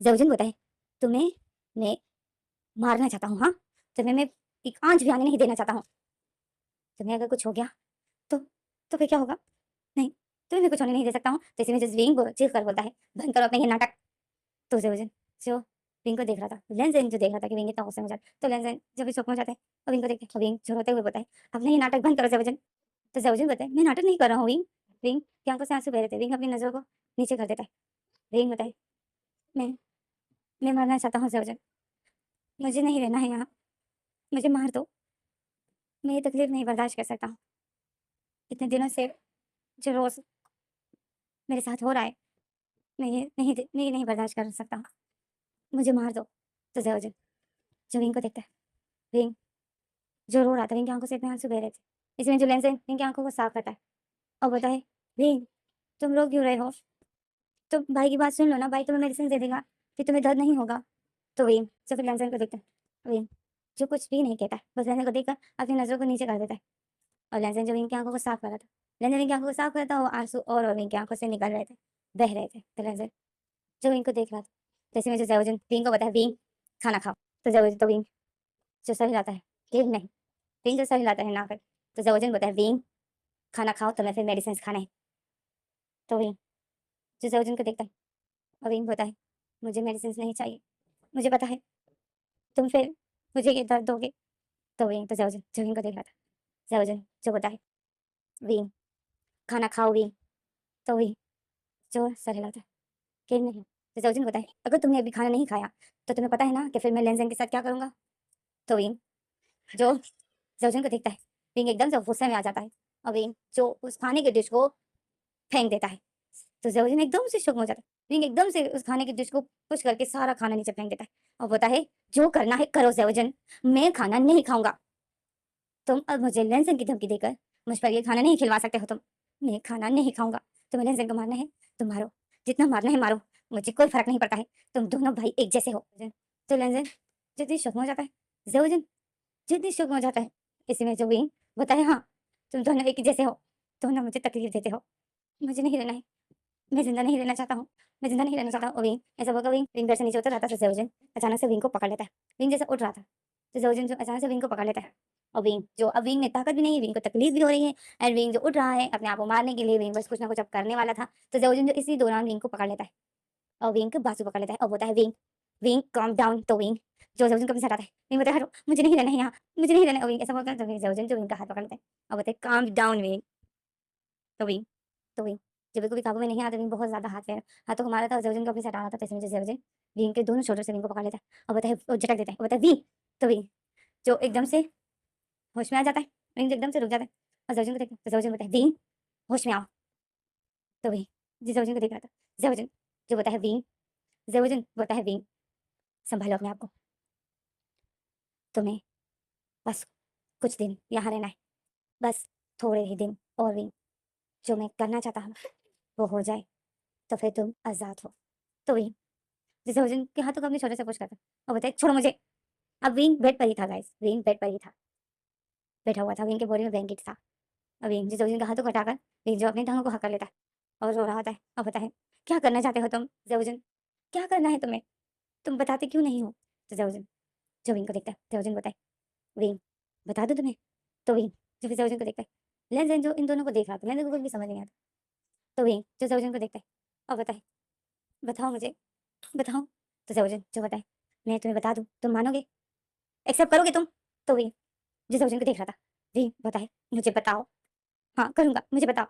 जैवजन होता है तुम्हें मैं मारना चाहता हूँ, हाँ? तुम्हें मैं एक आंच भी आने नहीं देना चाहता हूँ। तुम्हें अगर कुछ हो गया तो फिर क्या होगा? नहीं, तुम्हें मैं कुछ होने नहीं दे सकता हूँ। तो इसी में जो विंग चीख कर बोलता है बंद करो अपना ये नाटक। तो जैवजन जो विंग को देख रहा था, लेंजेन जो देख रहा था कि विंग इतना गुस्से में जाता, तो लेंजेन जब भी चौक में जाता है और विंग को देखते हैं, विंग जो रोते हुए बोलता है अपना ये नाटक बंद करो जैवजन। तो जैवजन बताए मैं नाटक नहीं कर रहा हूँ विंग। विंग की आंखों से आंसू बह रहे थे। विंग अपनी नजरों को नीचे कर देता है। विंग बताए मैं मरना चाहता हूँ जैवजन, मुझे नहीं रहना है यहाँ, मुझे मार दो, मैं ये तकलीफ नहीं बर्दाश्त कर सकता हूँ। इतने दिनों से जो रोज मेरे साथ हो रहा है, मैं ये नहीं बर्दाश्त कर सकता हूँ, मुझे मार दो। तो जैवजन जो विंग को देखता है, विंग जो रो रहा था, विंग की आंखों से इतने आंसू बह रहे थे, इसमें जो लेंस है विंग की आंखों को साफ करता है और बोलता है विंग तुम रो क्यों रहे हो? तो भाई की बात सुन लो ना, भाई तुम्हें मेडिसिन दे देगा, फिर तुम्हें दर्द नहीं होगा। तो विंग जो फिर लेंसन को देखता है, विंग जो कुछ भी नहीं कहता है, बस लेंसन को देखकर अपनी नजरों को नीचे कर देता है और लेंसन जो विंग की आंखों को साफ कर रहा था, लेंसन विंग की आंखों को साफ कर रहा था, वो आंसू और विंग की आंखों से निकल रहे थे, बह रहे थे। तो लेंसन जो विंग को देख रहा था, जैसे में जो जैवजन विंग को बताया विंग खाना खाओ। तो जैवजन तो विंग जो सर हिलाता है कि नहीं, विंग जो सर हिलाता है ना कर। तो जैवजन बताया विंग खाना खाओ तो मैं फिर मेडिसिन खाना है। तो विंग जो जैवजन को देखता है और विंग बताए मुझे मेडिसिन नहीं चाहिए, मुझे पता है तुम फिर मुझे ये दर्द दोगे। तो विंग तो जैवजन जो विंग को देख रहा था, जैवजन जो बताए विंग खाना खाओ विंग। तो विंग जो सर हिलाता है कि नहीं। तो जैवजन बताए अगर तुमने अभी खाना नहीं खाया तो तुम्हें पता है ना कि फिर मैं लेंजन के साथ क्या करूंगा। तो विंग जो जैवजन को देखता है, विंग एकदम से गुस्से में आ जाता है और विंग जो उस खाने के डिश को फेंक देता है। तो जैवजन एकदम से शॉक हो जाता है, विंग एकदम से उस खाने की डिश को पुश करके सारा खाना नीचे फेंक देता है और बोलता है जो करना है करो जैवजन, मैं खाना नहीं खाऊंगा। तुम अब मुझे लेंसन की धमकी देकर मुझ पर ये खाना नहीं खिलवा सकते हो तुम, मैं खाना नहीं खाऊंगा। तुम्हें लेंसन को मारना है तो मारो, जितना मारना है मारो, मुझे कोई फर्क नहीं पड़ता है, तुम दोनों भाई एक जैसे हो। तो लेंसन जितनी शौक हो जाता है, जैवजन जितनी शौक हो जाता है, इसी में जो विंग बताए हाँ तुम दोनों एक ही जैसे हो, दोनों मुझे तकलीफ देते हो, मुझे नहीं रहना है, मैं जिंदा नहीं रहना चाहता हूँ, मैं जिंदा नहीं रहना चाहता हूँ। विंग ऐसा बोलकर विंग विंग घर से नीचे उतर रहा था तो जैवजन अचानक से विंग को पकड़ लेता है। विंग जैसे उठ रहा था तो जैवजन जो अचानक से विंग को पकड़ लेता है और विंग जो अब विंग में ताकत भी नहीं है, विंग को तकलीफ भी हो रही है एंड विंग जो उठ रहा है अपने आप को मारने के लिए, विंग बस कुछ ना कुछ अब करने वाला था। तो जैवजन जो इसी दौरान विंग को पकड़ लेता है और विंग का बाजू पकड़ लेता है और बोलता है विंग विंग काम डाउन। तो विंग जो जैवजन को पीछे हटाता है, विंग बोलता है हटो मुझे नहीं रहना है यहाँ, मुझे नहीं रहना है। और विंग ऐसा बोलता है तो जैवजन जो विंग का हाथ पकड़ लेता है और बोलता है काम डाउन विंग। तो विंग जब बिल्कुल भी काबू में नहीं आता, विंग बहुत ज्यादा हाथों को मारा था और जैवजन को अपने से हटा रहा था। तैसे में जैवजन विंग के दोनों शोल्डर से विंग को पकड़ लेता है और बताए वो झटक देता है और बताए विंग। तो विंग जो एकदम से होश में आ जाता है, विंग जो एकदम से रुक जाता है और जैवजन को देखता है तो जैवजन बताए विंग होश में आओ। तो विंग जिस जैवजन को देख रहा था, जैवजन जो बताया विंग, जैवजन बताया विंग संभालो अपने आप को, तुम्हें बस कुछ दिन यहाँ रहना है, बस थोड़े ही दिन और विंग, जो मैं करना चाहता हूँ वो हो जाए तो फिर तुम आजाद हो। तो विंग जिस जैवजन के हाथों को अपने छोटे से पुश करता और बताए छोड़ो मुझे। अब विंग बेड पर ही था गाइस, विंग बेड पर ही था, बैठा हुआ था, विंग के बॉडी में ब्लैंकेट था। अब विंग जिस जैवजन के हाथों को हटाकर विंग जो अपनी टांगों को हक लेता है और रो रहा होता है और बताए क्या करना चाहते हो तुम जैवजन, क्या करना है तुम्हें, तुम बताते क्यों नहीं हो। तो जैवजन जो विंग को देखता है, जैवजन बताए विंग बता दो तुम्हें। तो विंग जो फिर जैवजन को देखता है, लेंजन जो इन दोनों को देख रहा था, लेंजन को कुछ भी समझ नहीं आता। तो विंग जो जैवजन को देखता है और बताए बताओ मुझे, बताओ। तो जैवजन जो बताए मैं तुम्हें बता दूं तुम मानोगे, एक्सेप्ट करोगे तुम। तो विंग जो जैवजन को देख रहा था, विंग बताए मुझे बताओ, हाँ करूंगा मुझे बताओ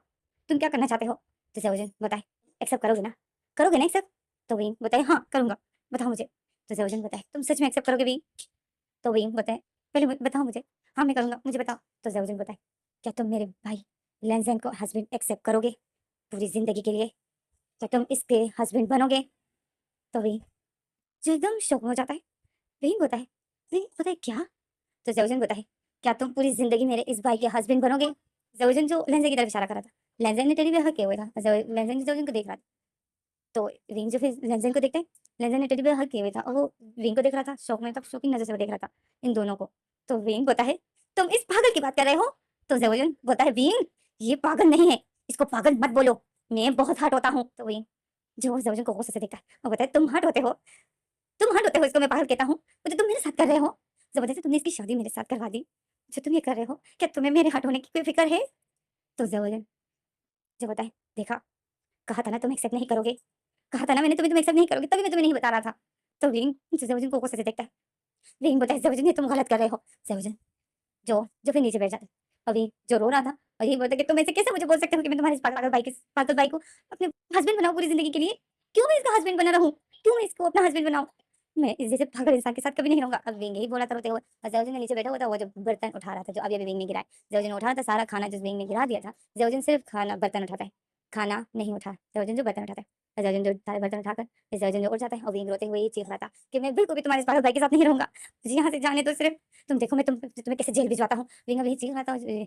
तुम क्या करना चाहते हो। तो जैवजन बताए एक्सेप्ट करोगे ना, करोगे ना एक्सेप्ट। तो विंग बताए हाँ करूंगा, बताओ मुझे। तो जैवजन बताए तुम सच में एक्सेप्ट करोगे विंग। तो विंग बताए पहले बताओ मुझे, हाँ मैं करूंगा मुझे बताओ। तो जैवजन बताए क्या तुम मेरे भाई लेंजन को हस्बैंड एक्सेप्ट करोगे पूरी जिंदगी के लिए, क्या तुम इसके हस्बैंड बनोगे। तो विंग जो एकदम शौक हो जाता है, विंग बताए क्या तो ज़ेवुजन बताए, क्या तुम पूरी जिंदगी मेरे इस भाई के हस्बैंड बनोगे? ज़ेवुजन जो लेंज़े की तरफ इशारा कर रहा था। लेंज़े ने टेडी बेयर हग किए हुए था। लेंज़े ने ज़ेवुजन को देख रहा था। तो विंग जो फिर लेंज़े को देखता है, लेंज़े ने टेडी बेयर हग किए हुए था और वो विंग को देख रहा था, शौक में, तब शौकिंग नज़र से वो देख रहा था इन दोनों को। तो विंग बोलता है, तुम इस पागल की बात कर रहे हो? तो ज़ेवुजन बोलता है, विंग ये पागल नहीं है, इसको पागल मत बोलो, मैं बहुत हर्ट होता हूँ। तो विंग जो ज़ेवुजन को गुस्से से देखता है और बोलता है, तुम हर्ट होते हो इसको मैं पागल कहता हूँ, वो जो तुम मेरे साथ कर रहे हो, ज़बरदस्ती तुमने इसकी शादी मेरे साथ करवा दी, जो तुम ये कर रहे हो, क्या तुम्हें मेरे हर्ट होने की कोई फ़िक्र है? तो ज़ेवुजन जो बोलता है, देखा, कहा था ना तुम एक्सेप्ट नहीं करोगे, कहा था ना मैंने तुम्हें, तुम एक्सेप्ट नहीं करोगे, तभी मैं तुम्हें नहीं बता रहा था। तो विंग जो ज़ेवुजन को गुस्से से देखता है, विंग बोलता है, ज़ेवुजन ये तुम गलत कर रहे हो। ज़ेवुजन जो जो फिर नीचे बैठ जाता है और विंग जो रो रहा था और यही बोलता है कि तुम ऐसे कैसे मुझे बोल सकते हो कि मैं तुम्हारे इस पागल भाई को अपने हस्बैंड बनाऊं पूरी जिंदगी के लिए? क्यों मैं इसका हस्बैंड बना रहूं? क्यों मैं इसको अपना हस्बैंड बनाऊं? मैं इस जैसे पागल इंसान के साथ कभी नहीं रहूंगा। अब विंग यही बोला था रोते हुए और ज़ेवुजन ने नीचे बैठा हुआ था, वो जो बर्तन उठा रहा था जो अभी अभी विंग ने गिराया। ज़ेवुजन उठा रहा था सारा खाना जो विंग ने गिरा दिया था। ज़ेवुजन सिर्फ खाना बर्तन उठाता है, खाना नहीं उठा ज़ेवुजन जो बर्तन उठाता है। और ज़ेवुजन जो सारे बर्तन उठाकर ज़ेवुजन जो उठ जाता है और विंग रोते हुए ये चीख रहा था कि मैं बिल्कुल भी तुम्हारे इस पागल भाई के साथ नहीं रहूंगा, मुझे यहाँ से जाने दो सिर्फ, तुम देखो मैं तुम्हें कैसे जेल भिजवाता हूँ। विंग अब यही चीख रहा था और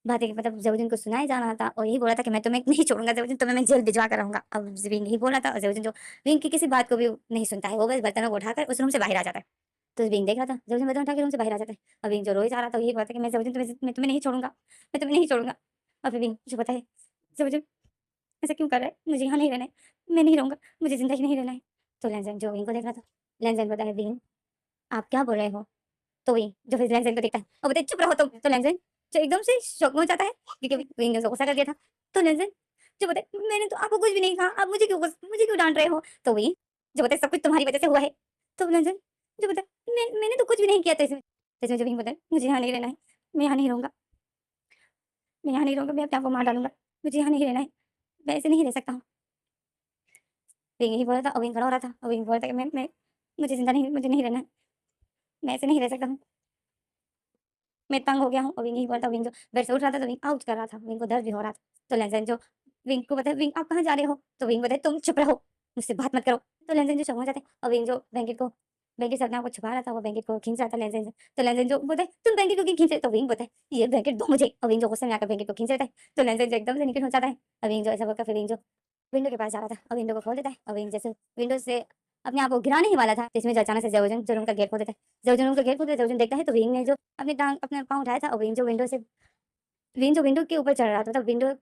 बातें मतलब ज़ेवुजन को सुनाया जा रहा था और यही बोल रहा था कि मैं तुम्हें नहीं छोड़ूंगा ज़ेवुजन, तुम्हें मैं जेल भिजवा कर रहूंगा। अब विंग यही बोल रहा था और ज़ेवुजन जो विंग की किसी बात को भी नहीं सुनता है, वो बस बर्तनों को उठाकर उस रूम से बाहर आ जाता है। तो विंग देख रहा था ज़ेवुजन बर्तन उठा के रूम से बाहर आ जाता है और विंग जो रोए जा रहा था यही बोलता है कि मैं तुम्हें नहीं छोड़ूंगा, मैं तुम्हें नहीं छोड़ूंगा। और फिर विंग जो बताए, ज़ेवुजन ऐसा क्यों कर रहा है, मुझे यहाँ नहीं रहना है, मैं नहीं रहूंगा, मुझे जिंदगी नहीं रहना है। तो लेंजन जो विंग को देख रहा था, लेंजन बताया, विंग आप क्या बोल रहे हो? तो वही जो फिर लैंज़न को देखता है और बोलता है चुप रहो तुम। तो लैंज़न जो एकदम से शॉक में हो जाता है क्योंकि विंग ने उसको गुस्सा कर दिया था। तो लैंज़न जो बोलता है, मैंने तो आपको कुछ भी नहीं कहा, आप मुझे क्यों डांट रहे हो? तो वही जो बोलता है, सब कुछ तुम्हारी वजह से हुआ है। तो लैंज़न जो बोलता है, मैंने तो कुछ भी नहीं किया था इसमें। तो इसमें जो विंग बोलता है, मुझे यहाँ नहीं रहना है, मैं यहाँ नहीं रहूंगा, मैं यहाँ नहीं रहूंगा, मैं अपने आप को मार डालूंगा, मुझे यहाँ नहीं रहना है, मैं ऐसे नहीं रह सकता हूँ। विंग यही बोल रहा था और विंग खड़ा हो रहा था और विंग बोल रहा था कि मैं मुझे जिंदा नहीं, मुझे नहीं रहना है, मैं ऐसे नहीं रह सकता हूँ, मैं तंग हो गया हूँ। और विंग यही बोलता, विंग जो बेड से उठ रहा था तो विंग आउच कर रहा था, विंग को दर्द भी हो रहा था। तो लेंजन जो विंग को बताया, विंग आप कहाँ जा रहे हो? तो विंग बताए, तुम चुप रहो, मुझसे बात मत करो। तो लेंजन जो समझ जाते और विंग जो ब्लैंकेट से अपने आप को छुपा रहा था, वो ब्लैंकेट को खींच रहा था लेंजन से। तो लेंजन जो बोलते तुम ब्लैंकेट को क्यों खींच रहे? तो विंग बोलता है, ये ब्लैंकेट दो मुझे। और विंग जो गुस्से में आकर ब्लैंकेट को खींच लेता है। तो लेंजन जो एकदम से निकल हो जाता है और विंग जो ऐसा बोलकर फिर विंग जो विंडो के पास जा रहा था और विंडो को खोल देता है और विंग जैसे विंडो से अपने आप को गिराने ही वाला था, तो इसमें जो अचानक से ज़ेवुजन जो रूम का गेट खोल देता है। ज़ेवुजन रूम का गेट खोलता है, ज़ेवुजन देखता है तो विंग ने जो अपने पाँव उठाया था और विंग जो विंडो के ऊपर चढ़ रहा था, मतलब विंडो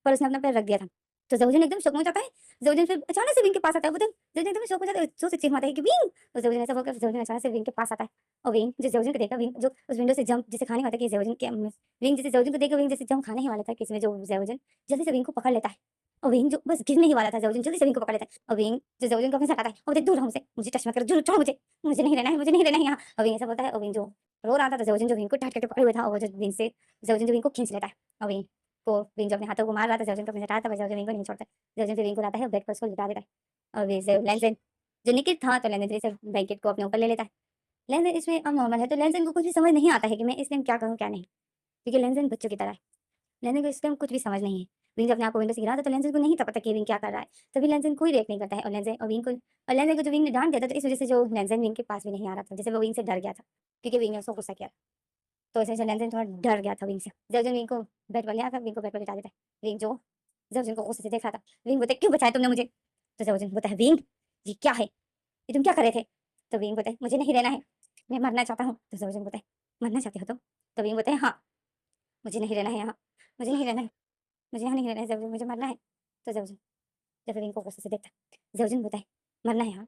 पर उसने अपना पैर रख दिया था। तो ज़ेवुजन एकदम शॉक में हो जाता है। ज़ेवुजन फिर अचानक से विंग के पास आता है, वो तो ज़ेवुजन एकदम शॉक हो जाता है, जोर से चीख मारता है कि विंग! और ज़ेवुजन ऐसा बोलकर ज़ेवुजन अचानक से विंग के पास आता है और विंग जो ज़ेवुजन को देखा, विंग जो उस विंडो से जंप जिसे खाने वाला था कि ज़ेवुजन के विंग जैसे ज़ेवुजन को देखकर विंग जैसे जंप खाने ही वाला था कि इसमें जो ज़ेवुजन जल्दी से विंग को पकड़ लेता है और विंग जो बस गिरने ही वाला था, ज़ेवुजन जल्दी से विंग को पकड़ लेता है और विंग जो ज़ेवुजन को अपने से हटाता है और बोलता है, दूर रहो मुझसे, मुझे टच मत करो, दूर छोड़ो मुझे, मुझे नहीं रहना है, मुझे नहीं रहना है यहाँ। और विंग ऐसा बोलता है और विंग जो रो रहा था तो ज़ेवुजन जो विंग को टाइट करके पकड़े हुए था और वो जो विंग से ज़ेवुजन जो विंग को खींच लेता है और विंग जो अपने हाथों को मार रहा था, ज़ेवुजन को अपने से हटाता है, ज़ेवुजन विंग को नहीं छोड़ता है। ज़ेवुजन फिर विंग को लाता है और बेड पर उसको लिटा देता है और लेंज़न जो निकित था तो लेंज़न फिर से ब्लैंकेट को अपने ऊपर ले लेता है। लेंज़न इसमें अब नॉर्मल है, तो लेंज़न को कुछ भी समझ नहीं आता है कि मैं इस टाइम क्या करूँ क्या नहीं, क्योंकि लेंज़न बच्चों की तरह है। लेंज़न को इस टाइम कुछ भी समझ नहीं है। विंग अपने आप को विंडो से गिरा था तो लेंज़न को नहीं था पता कि विंग क्या कर रहा है, तभी लेंज़न कोई रिएक्ट नहीं करता है और लेंज़न को जो विंग ने डांट दिया था तो इस वजह से जो लेंज़न विंग के पास भी नहीं आ रहा था, जैसे वो विंग से डर गया था क्योंकि विंग ने उसको गुस्सा किया। तो इस वजह से लेंज़न थोड़ा डर गया था विंग से। ज़ेवुजन विंग को बेड पर ले आकर विंग को बेड पर लिटा देता है। विंग जो ज़ेवुजन को गुस्से से देख रहा था, विंग बोलता है, क्यों बचाया तुमने मुझे? तो ज़ेवुजन बोलता है, विंग ये क्या है, ये तुम क्या कर रहे थे? तो विंग बोलता है, मुझे नहीं रहना है, मैं मरना चाहता हूँ। तो ज़ेवुजन बोलता है, मरना चाहते हो तुम? तो विंग बोलता है, हाँ, मुझे नहीं रहना है यहाँ, मुझे नहीं रहना है, मुझे यहाँ नहीं रहना है ज़ेवुजन, मुझे मरना है। तो ज़ेवुजन जब विंग को गुस्से से देखता है, ज़ेवुजन बोलता है, मरना है हाँ,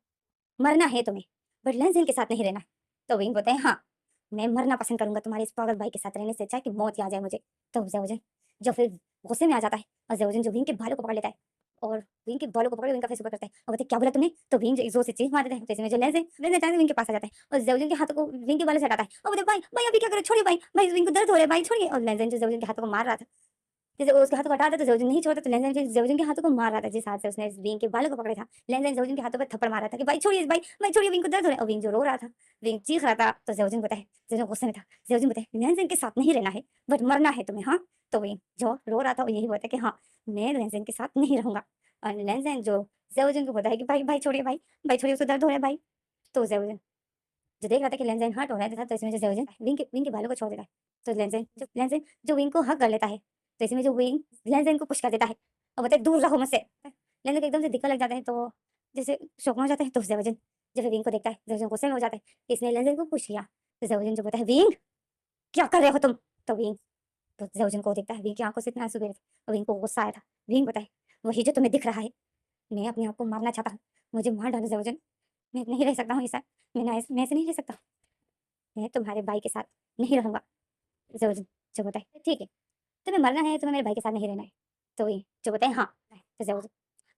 मरना है तुम्हें, बट लेंज़िन के साथ नहीं रहना। तो विंग बोलते हैं, हाँ, मैं मरना पसंद करूँगा तुम्हारे इस पागल भाई के साथ रहने से अच्छा है कि मौत ही आ जाए मुझे। तो ज़ेवुजन जो फिर गुस्से में आ जाता है और ज़ेवुजन जो विंग के बालों को पकड़ लेता है और विंग के बालों को पकड़ विंग का फेस ऊपर करता है और बोलता है, क्या बोला तूने? तो विंग जो एक ज़ोर से चीख मार देता है। तो इसमें जो लेंज़ अचानक से विंग के पास आ जाता है और ज़ेवुजन के हाथों को विंग के बालों से हटाता है और बोलता है, भाई भाई अभी क्या करो, छोड़िए भाई, भाई विंग को दर्द हो रहा है, भाई छोड़िए। और लेंज़ जो ज़ेवुजन के हाथों को मार रहा था, जैसे वो उसके हाथों को हटा था तो ज़ेवुजन नहीं छोड़ता, तो लेंज़ फिर ज़ेवुजन के हाथों को मार रहा था जिस हाथ से उसने विंग के बालों को पकड़ा था। लेंज़ ज़ेवुजन के हाथों पे थप्पड़ मार रहा था कि भाई छोड़िए, भाई छोड़िए, विंग को दर्द हो रहा है। और विंग जो रो रहा था, विंग चीख रहा था, तो ज़ेवुजन बताए, ज़ेवुजन गुस्से में था। ज़ेवुजन बताए, लेंज़ के साथ नहीं रहना है, बट मरना है तुम्हें, हाँ? तो विंग जो रो रहा था वो यही बोलता है कि हाँ, मैं लेंज़ के साथ नहीं रहूँगा। और लेंज़ जो ज़ेवुजन को बोलता है कि भाई भाई छोड़िए, भाई छोड़िए, उसको दर्द हो रहा है भाई। तो ज़ेवुजन जो देख रहा था कि लेंजेन हर्ट हो रहा था, तो इसमें जो ज़ेओजिन विंग के बालों को छोड़ देता है। तो लेंजेन जो विंग को हग कर लेता है, तो इसमें जो विंग लेंजेन को पुश कर देता है और बोलता है दूर रहो मुझसे। लेंजेन को एकदम से दिक्कत लग जाता है, तो जैसे शॉक में हो जाता है। तो ज़ेओजिन जब विंग को देखता है, ज़ेओजिन गुस्से में हो जाता है कि इसने लेंजेन को पुश किया। तो ज़ेओजिन जो बोलता है, विंग क्या कर रहे हो तुम? तो विंग तो ज़ेओजिन को देखता है, विंग की आंखों से इतना आंसू बह रहे थे और विंग को गुस्सा आया था। विंग बताए, वही जो तुम्हें दिख रहा है, मैं अपने आप को मारना चाहता हूँ, मुझे मार डालो ज़ेओजिन, मैं नहीं रह सकता हूँ ऐसा, मैं ऐसे नहीं रह सकता, मैं तुम्हारे भाई के साथ नहीं रहूंगा। ज़ेओजिन जो बोलता है, ठीक है, तुम्हें मरना है, तुम्हें मेरे भाई के साथ नहीं रहना है। तो वही जो बोलता है, हाँ। तो ज़ेओजिन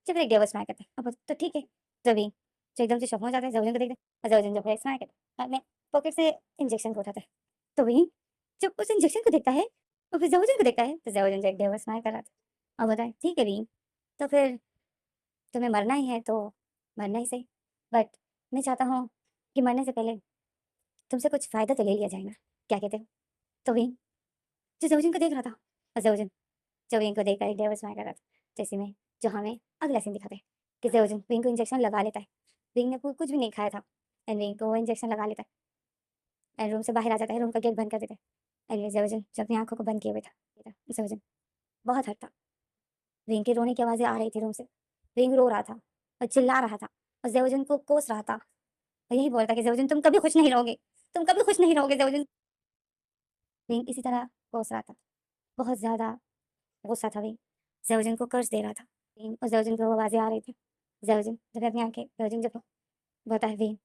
जो फिर एक डेविल स्माइल करते हैं, अब तो ठीक है। तो वही जो एकदम से शॉक हो जाता है, ज़ेओजिन को देखते हैं और ज़ेओजिन जो फिर स्माइल करता है, अपने पॉकेट से इंजेक्शन को उठाता है। तो वही जब उस इंजेक्शन को देखता है और फिर ज़ेओजिन को देखता है, तो ज़ेओजिन जो एक डेविल स्माइल कर रहा था और बोलता है, ठीक है वी, तो फिर तुम्हें मरना ही है तो मरना ही सही, बट मैं चाहता हूँ कि मरने से पहले तुमसे कुछ फ़ायदा तो ले लिया जाए ना, क्या कहते हो? तो वही जो ज़ेओजिन को देख रहा था और ज़ेओजिन जो विंग को देखकर एक डेविल स्माइल कर रहा था। जैसे में जो हमें अगला सीन दिखाते हैं कि ज़ेओजिन विंग को इंजेक्शन लगा लेता है। विंग ने कुछ भी नहीं खाया था एंड विंग को वो इंजेक्शन लगा लेता है एंड रूम से बाहर आ जाता है, रूम का गेट बंद कर देता है। एंड ज़ेओजिन जो अपनी आँखों को बंद किए हुए था, ज़ेओजिन बहुत हर्ट था। विंग की रोने की आवाज़ें आ रही थी रूम से। विंग रो रहा था और चिल्ला रहा था और ज़ेओजिन को कोस रहा था और यही बोल रहा था कि ज़ेओजिन तुम कभी खुश नहीं रहोगे, तुम कभी खुश नहीं रहोगे ज़ेओजिन। विंग इसी तरह कोस रहा था, बहुत ज़्यादा गुस्सा था विंग, ज़ेओजिन को कर्ज दे रहा था। विंग और ज़ेओजिन को आवाज़ें आ रही थी। ज़ेओजिन जब अपनी आँखें ज़ेओजिन जब बोलता है, विंग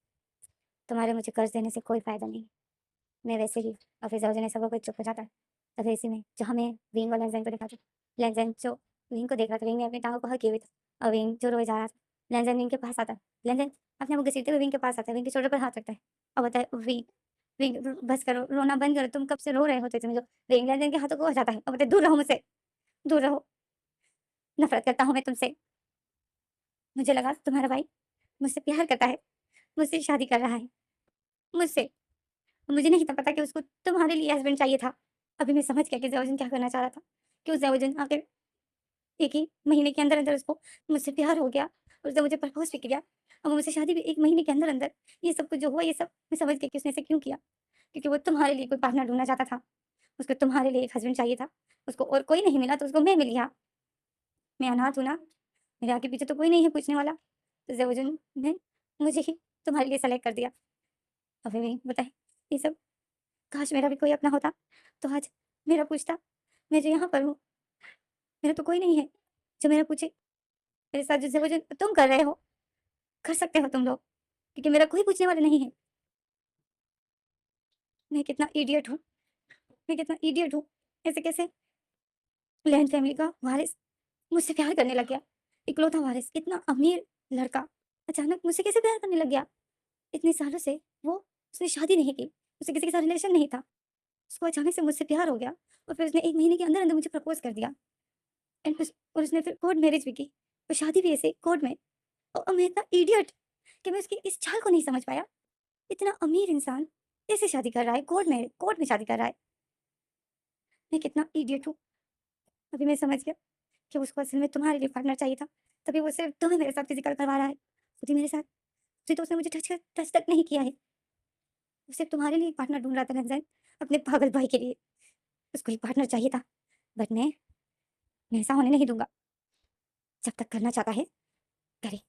तुम्हारे मुझे कर्ज देने से कोई फ़ायदा नहीं, मैं वैसे ही। और फिर ज़ेओजिन ऐसा बोलकर चुप हो जाता है। तो फिर इसी में जो हमें विंग और लेंज़ेन को दिखाते हैं, लेंज़ेन जो विंग को देख रहा था, विंग ने अपनी टाँगों को हग किए हुए था और विंग जो रोए जा रहा था। लेंज़ेन विंग के पास आता है, लेंज़ेन अपने आप को घसीटते हुए विंग के पास आता है, विंग के शोल्डर पर हाथ रखता है और बोलता है, विंग विंग बस करो, रोना बंद करो, तुम कब से रो रहे होते तुम जो। विंग लेंज़ेन के हाथों को हटाता है और बोलता है, दूर रहो मुझसे, दूर रहो, नफ़रत करता हूँ मैं तुमसे। मुझे लगा तुम्हारा भाई मुझसे प्यार करता है, मुझसे शादी कर रहा है, मुझसे। मुझे नहीं था पता कि उसको तुम्हारे लिए हस्बैंड चाहिए था। अभी मैं समझ गया कि ज़ेओजिन क्या करना चाह रहा था। कि उस ज़ेओजिन आखिर 1 ही महीने के अंदर-अंदर उसको मुझसे प्यार हो गया और उसने मुझे प्रपोज़ भी किया और मुझसे शादी भी 1 महीने के अंदर-अंदर। ये सब कुछ जो हुआ, ये सब मैं समझ गई कि उसने ऐसे क्यों किया। क्योंकि वो तुम्हारे लिए कोई पार्टनर ढूँढना चाहता था। उसको तुम्हारे लिए एक हस्बैंड चाहिए था। उसको और कोई नहीं मिला तो उसको मैं मिल गया। मैं अनाथ हूँ ना, मेरे आगे पीछे तो कोई नहीं है पूछने वाला। तो ज़ेओजिन ने मुझे ही तुम्हारे लिए सेलेक्ट कर दिया। और फिर भी बताएँ ये सब, काश मेरा भी कोई अपना होता, तो आज मेरा पूछता। मैं जो यहाँ पर हूँ, मेरा तो कोई नहीं है, जो मेरा पूछे। मेरे साथ जो तुम कर रहे हो, कर सकते हो तुम लोग, क्योंकि मेरा कोई पूछने वाला नहीं है। मैं कितना इडियट हूँ, मैं कितना इडियट हूँ। ऐसे कैसे लैंड फैमिली का वारिस मुझसे प्यार करने लग गया। इकलौता वारिस, इतना अमीर लड़का, अचानक मुझसे कैसे प्यार करने लग गया? इतने सालों से उसने शादी नहीं की, उसे किसी के साथ रिलेशन नहीं था। उसको अचानक से मुझसे प्यार हो गया और फिर उसने 1 महीने के अंदर-अंदर मुझे प्रपोज़ कर दिया। और उसने फिर कोर्ट मैरिज भी की और शादी भी ऐसे कोर्ट में। और मैं इतना इडियट कि मैं उसकी इस चाल को नहीं समझ पाया। इतना अमीर इंसान कैसे शादी कर रहा है, कोर्ट में शादी कर रहा है। मैं कितना इडियट हूँ। अभी मैं समझ गया कि उसको असल में तुम्हारे लिए पार्टनर चाहिए था, तभी वो सिर्फ तुम्हें मेरे साथ फिजिकल करवा रहा है। खुद ही मेरे साथ, खुद ही तो उसने मुझे टच तक नहीं किया है। वो सिर्फ तुम्हारे लिए पार्टनर ढूंढ रहा था रंजन, अपने पागल भाई के लिए। उसको एक पार्टनर चाहिए था, बट मैं ऐसा होने नहीं दूंगा। जब तक करना चाहता है करे,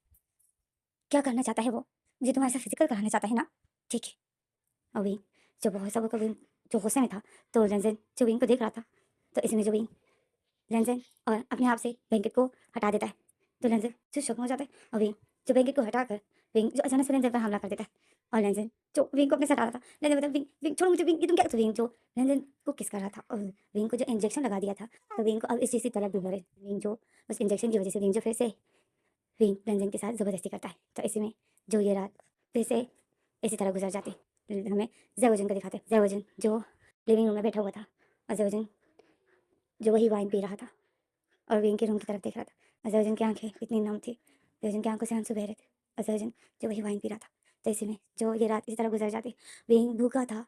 क्या करना चाहता है वो, मुझे तुम्हारे साथ फिजिकल कराना चाहता है ना, ठीक है। अभी जब वो ऐसा वो कभी जो गुस्से में था, तो रंजन जो विंग को देख रहा था, तो इसमें जो विंग लेंज़र और अपने आप से ब्लैंकेट को हटा देता है। तो लेंज़र जो शॉक में हो जाता है और विंग जो ब्लैंकेट को हटाकर विंग जो अचानक से लेंज़र पर हमला कर देता है और लेंज़र जो विंग को अपने साथ आ रहा था, लेंज़र मतलब विंग विंग छोड़ो मुझे, विंग ये तुम क्या। तो विंग जो लेंज़र को किस कर रहा था और विंग को जो इंजेक्शन लगा दिया था, तो विंग को अब इस चीज़ की तलब भी हो रही। विंग जो उस इंजेक्शन की वजह से विंग जो फिर से विंग लेंज़र के साथ ज़बरदस्ती करता है। तो ऐसे में जो ये रात फिर से इसी तरह गुजर जाती। हमें ज़ेओजिन को दिखाते, ज़ेओजिन जो लिविंग रूम में बैठा हुआ था और ज़ेओजिन जो वही वाइन पी रहा था और विंग के रूम की तरफ देख रहा था। अज़रजन की आंखें इतनी नम थी, अज़रजन की आंखों से आंसू बह रहे थे। अज़रजन जो वही वाइन पी रहा था। तो इसी में जो ये रात इसी तरह गुजर जाती। विंग भूखा था,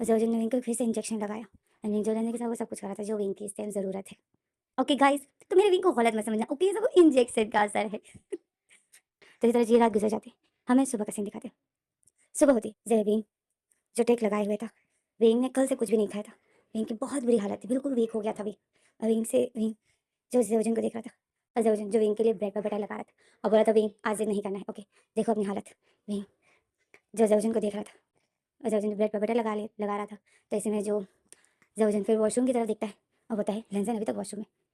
अज़रजन ने विंग को फिर से इंजेक्शन लगाया एंड विंग जो लेने के साथ वो सब कुछ करा था जो विंग की इस टाइम ज़रूरत है। ओके गाइस, तो मेरे विंग को गलत मत समझना, ओके, ये सब इंजेक्शन का असर है। तो इस तरह ये रात गुजर जाती। हमें सुबह का सीन दिखाते हैं। सुबह होती जय जो टेक लगाए हुए था। विंग ने कल से कुछ भी नहीं खाया था। विंग की बहुत बुरी हालत थी, बिल्कुल वीक हो गया था विंग। और विंग जो जयोजन को देख रहा था, और जयोजन जो विंग के लिए ब्रेड पर बटर लगा रहा था और बोला था विंग आज नहीं करना है, ओके देखो अपनी हालत। विंग जो जयोजन को देख रहा था और जयोजन ब्रेड पर बटर लगा रहा था। तो ऐसे में जो जयोजन फिर वॉशरूम की तरफ देखता है और बोलता है लेंसन अभी तक वॉशरूम में।